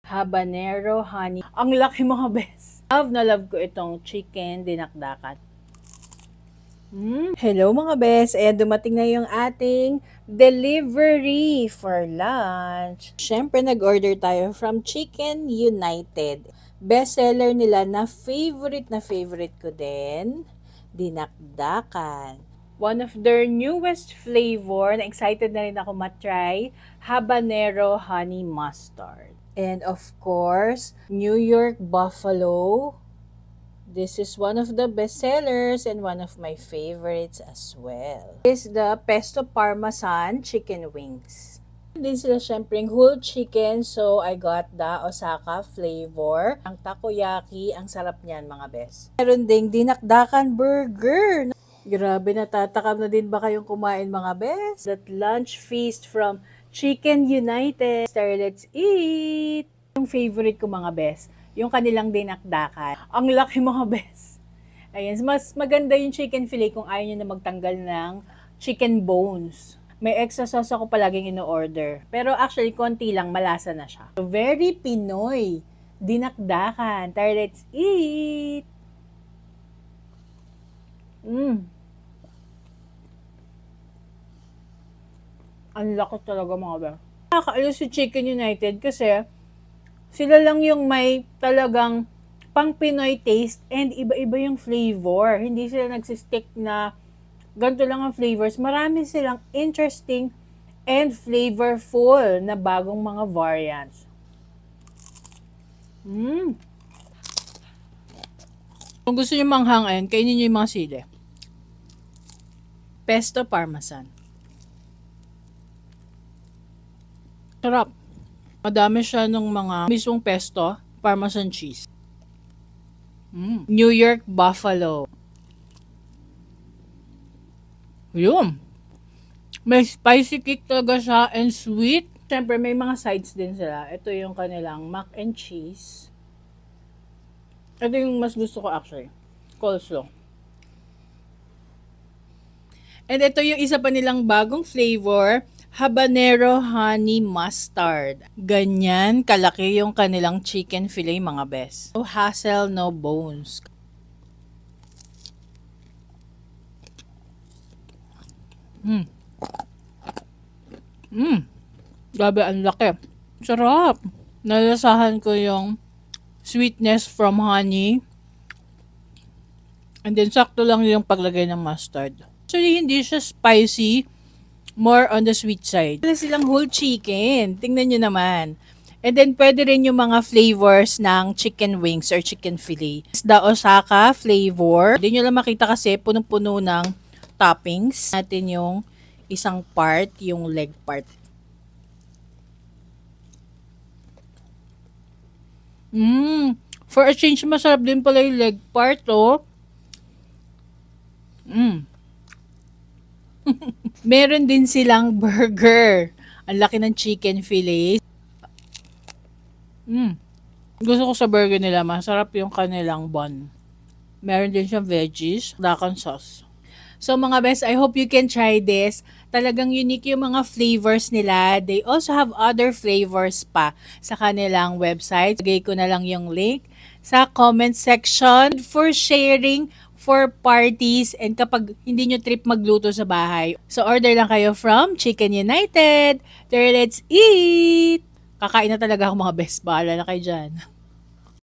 habanero honey. Ang laki mga bes. Love na love ko itong chicken dinakdakan. Hello mga bes, dumating na yung ating delivery for lunch. Siyempre nag-order tayo from Chicken United. Bestseller nila na favorite ko din, dinakdakan. One of their newest flavor, na excited na rin ako matry, habanero honey mustard. And of course, New York Buffalo. This is one of the best sellers and one of my favorites as well. This is the Pesto Parmesan chicken wings. Din sila syempre whole chicken, so I got the Osaka flavor. Ang takoyaki, ang sarap niyan mga best. Meron ding dinakdakan burger. Grabe, natatakam na din ba kayong kumain mga best? That lunch feast from Chicken United. Let's eat! Yung favorite ko mga best, yung kanilang dinakdakan. Ang laki mga best. Ayan, mas maganda yung chicken fillet kung ayaw nyo na magtanggal ng chicken bones. May extra sauce ako palaging ino-order. Pero actually, konti lang, malasa na siya. So, very Pinoy. Dinakdakan. Tara, let's eat! Ang laki talaga mga best. Nakakaalis si Chicken United kasi sila lang yung may talagang pang Pinoy taste and iba-iba yung flavor. Hindi sila nagsistick na ganito lang ang flavors. Marami silang interesting and flavorful na bagong mga variants. Kung gusto nyo manghangayin, kainin nyo yung mga sili. Pesto Parmesan. Sarap. Madami siya ng mga mismong pesto, Parmesan cheese. New York Buffalo. Yun. May spicy kick talaga siya and sweet. Siyempre, may mga sides din sila. Ito yung kanilang mac and cheese. Ito yung mas gusto ko actually. Coleslaw. And ito yung isa pa nilang bagong flavor, habanero honey mustard. Ganyan kalaki yung kanilang chicken fillet mga best. No hassle, no bones. Grabe, ang laki. Sarap. Nalasahan ko yung sweetness from honey. And then sakto lang yung paglagay ng mustard. Actually, hindi siya spicy. More on the sweet side. Wala silang whole chicken. Tingnan nyo naman. And then, pwede rin yung mga flavors ng chicken wings or chicken fillet. The Osaka flavor. Hindi nyo lang makita kasi punong-puno ng toppings. Natin yung isang part, yung leg part. For a change, masarap din pala yung leg part, oh. Meron din silang burger. Ang laki ng chicken fillet. Gusto ko sa burger nila, masarap yung kanilang bun. Meron din siyang veggies, dakan sauce. So mga best, I hope you can try this. Talagang unique yung mga flavors nila. They also have other flavors pa sa kanilang website. Lagay ko na lang yung link sa comment section for sharing for parties and kapag hindi nyo trip magluto sa bahay. So order lang kayo from Chicken United. There, let's eat! Kakain na talaga ako mga best. Bahala na kayo dyan.